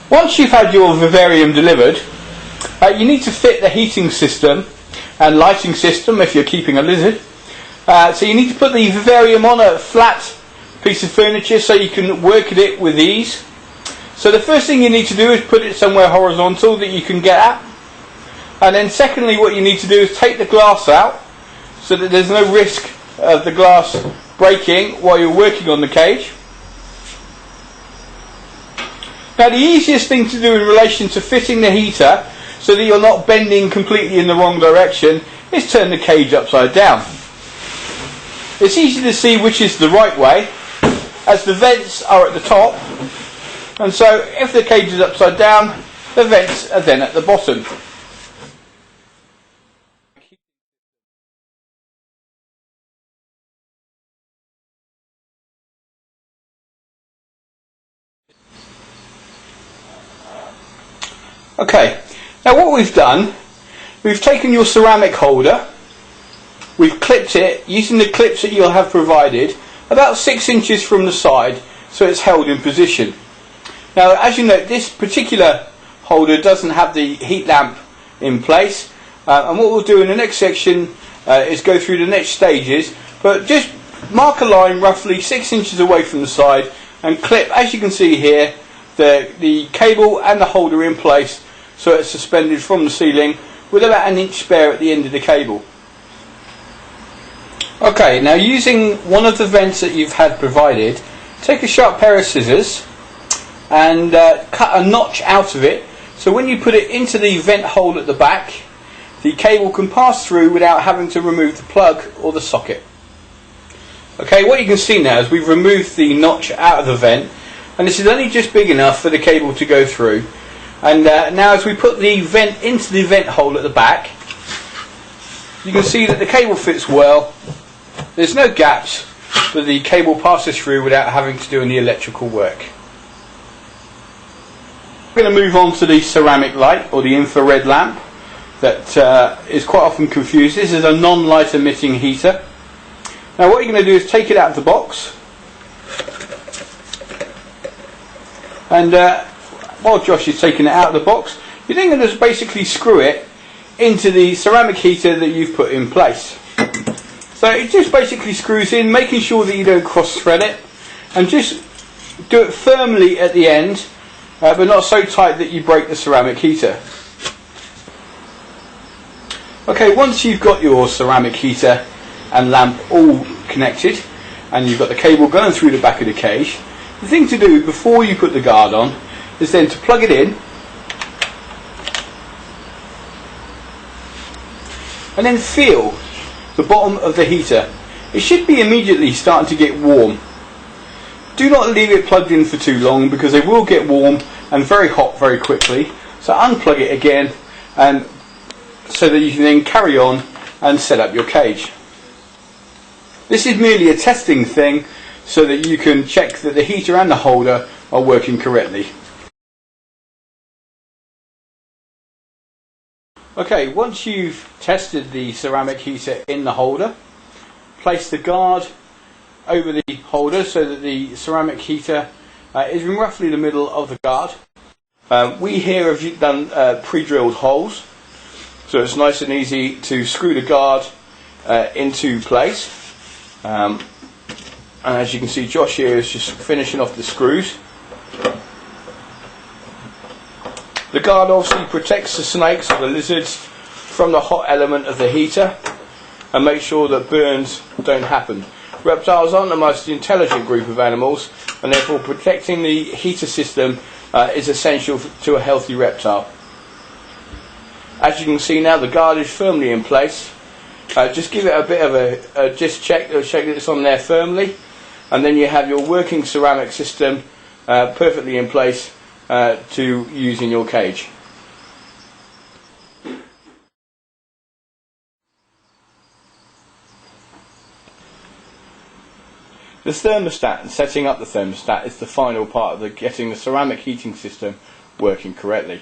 Once you've had your vivarium delivered, you need to fit the heating system and lighting system if you're keeping a lizard. So you need to put the vivarium on a flat piece of furniture so you can work at it with ease. So the first thing you need to do is put it somewhere horizontal that you can get at. And then secondly, what you need to do is take the glass out so that there's no risk of the glass breaking while you're working on the cage. Now the easiest thing to do in relation to fitting the heater so that you're not bending completely in the wrong direction is turn the cage upside down. It's easy to see which is the right way, as the vents are at the top, and so if the cage is upside down, the vents are then at the bottom. Okay, now what we've done, we've taken your ceramic holder, we've clipped it using the clips that you'll have provided about 6 inches from the side so it's held in position. Now as you note, this particular holder doesn't have the heat lamp in place, and what we'll do in the next section is go through the next stages, but just mark a line roughly 6 inches away from the side and clip, as you can see here, the cable and the holder in place so it's suspended from the ceiling with about an inch spare at the end of the cable. Okay, now using one of the vents that you've had provided, take a sharp pair of scissors and cut a notch out of it so when you put it into the vent hole at the back, the cable can pass through without having to remove the plug or the socket. Okay, what you can see now is we've removed the notch out of the vent, and this is only just big enough for the cable to go through. And now as we put the vent into the vent hole at the back, you can see that the cable fits well. There's no gaps, but the cable passes through without having to do any electrical work. We're going to move on to the ceramic light, or the infrared lamp, that is quite often confused. This is a non-light emitting heater. Now what you're going to do is take it out of the box, and while Josh is taking it out of the box, you're then going to just basically screw it into the ceramic heater that you've put in place. So it just basically screws in, making sure that you don't cross thread it, and just do it firmly at the end, but not so tight that you break the ceramic heater. Okay, once you've got your ceramic heater and lamp all connected, and you've got the cable going through the back of the cage, the thing to do before you put the guard on is then to plug it in and then feel the bottom of the heater. It should be immediately starting to get warm. Do not leave it plugged in for too long because they will get warm and very hot very quickly. So unplug it again, and so that you can then carry on and set up your cage. This is merely a testing thing so that you can check that the heater and the holder are working correctly. Okay, once you've tested the ceramic heater in the holder, place the guard over the holder so that the ceramic heater is in roughly the middle of the guard. We here have done pre-drilled holes, so it's nice and easy to screw the guard into place. And as you can see, Josh here is just finishing off the screws. The guard obviously protects the snakes or the lizards from the hot element of the heater and makes sure that burns don't happen. Reptiles aren't the most intelligent group of animals, and therefore protecting the heater system is essential to a healthy reptile. As you can see now, the guard is firmly in place. Just give it a bit of a check that it's on there firmly, and then you have your working ceramic system perfectly in place to use in your cage. The thermostat and setting up the thermostat is the final part of getting the ceramic heating system working correctly.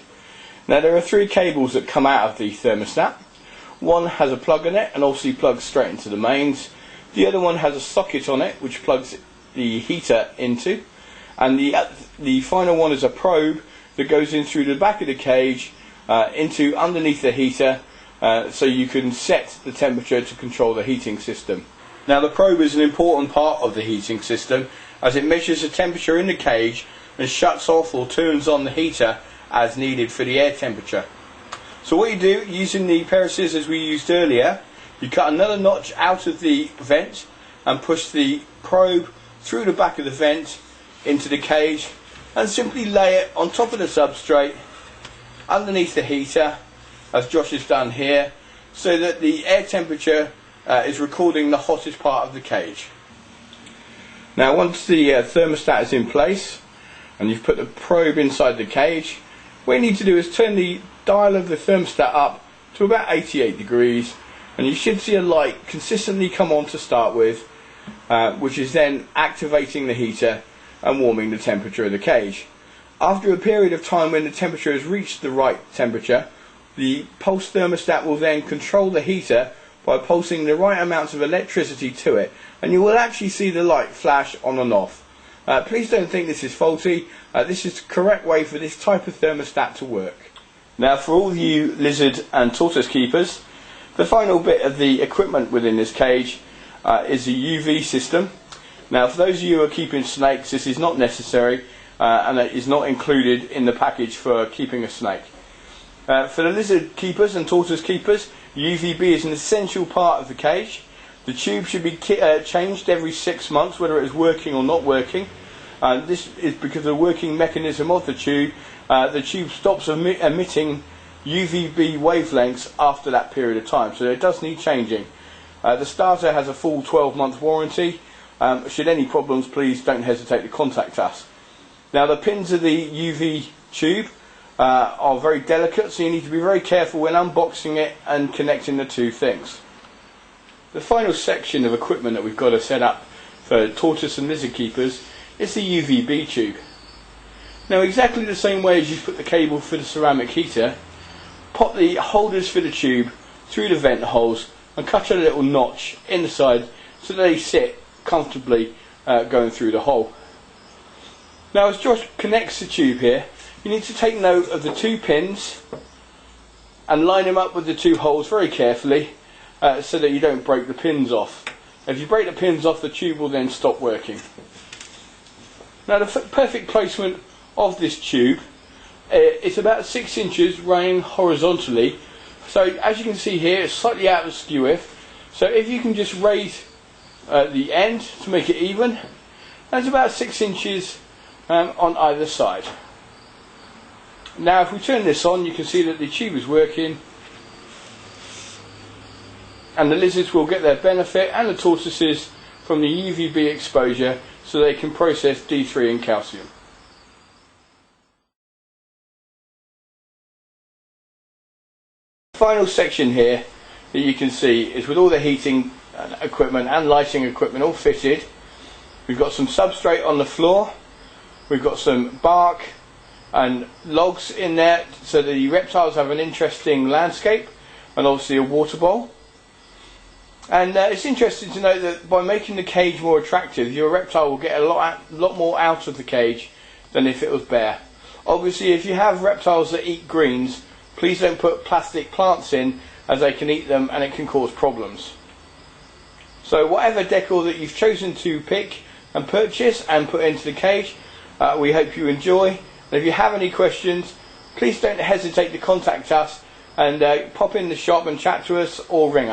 Now there are 3 cables that come out of the thermostat. One has a plug in it and obviously plugs straight into the mains. The other one has a socket on it which plugs the heater into, and the final one is a probe that goes in through the back of the cage into underneath the heater, so you can set the temperature to control the heating system. Now the probe is an important part of the heating system, as it measures the temperature in the cage and shuts off or turns on the heater as needed for the air temperature. So what you do, using the pair of scissors we used earlier, you cut another notch out of the vent and push the probe through the back of the vent into the cage, and simply lay it on top of the substrate underneath the heater, as Josh has done here, so that the air temperature is recording the hottest part of the cage. Now once the thermostat is in place and you've put the probe inside the cage, what you need to do is turn the dial of the thermostat up to about 88 degrees, and you should see a light consistently come on to start with, which is then activating the heater and warming the temperature of the cage. After a period of time when the temperature has reached the right temperature, the pulse thermostat will then control the heater by pulsing the right amounts of electricity to it, and you will actually see the light flash on and off. Please don't think this is faulty. This is the correct way for this type of thermostat to work. Now for all you lizard and tortoise keepers, the final bit of the equipment within this cage is a UV system. Now for those of you who are keeping snakes, this is not necessary, and it is not included in the package for keeping a snake. For the lizard keepers and tortoise keepers, UVB is an essential part of the cage. The tube should be changed every 6 months, whether it is working or not working. This is because of the working mechanism of the tube. The tube stops emitting UVB wavelengths after that period of time, so it does need changing. The starter has a full 12-month warranty. Should any problems, please don't hesitate to contact us. Now the pins of the UV tube are very delicate, so you need to be very careful when unboxing it and connecting the two things. The final section of equipment that we've got to set up for tortoise and lizard keepers is the UVB tube. Now exactly the same way as you put the cable for the ceramic heater, pop the holders for the tube through the vent holes and cut a little notch in the side so that they sit comfortably going through the hole. Now as Josh connects the tube here, you need to take note of the two pins and line them up with the two holes very carefully, so that you don't break the pins off. If you break the pins off, the tube will then stop working. Now the perfect placement of this tube is about 6 inches running horizontally. So as you can see here, it's slightly out of skew width. So if you can just raise the end to make it even, that's about 6 inches on either side. Now if we turn this on, you can see that the tube is working, and the lizards will get their benefit, and the tortoises, from the UVB exposure, so they can process D3 and calcium. The final section here that you can see is with all the heating equipment and lighting equipment all fitted. We've got some substrate on the floor, we've got some bark and logs in there so that the reptiles have an interesting landscape, and obviously a water bowl. And it's interesting to note that by making the cage more attractive, your reptile will get a lot more out of the cage than if it was bare. Obviously if you have reptiles that eat greens, please don't put plastic plants in, as they can eat them and it can cause problems. So whatever decor that you've chosen to pick and purchase and put into the cage, we hope you enjoy. And if you have any questions, please don't hesitate to contact us and pop in the shop and chat to us or ring us.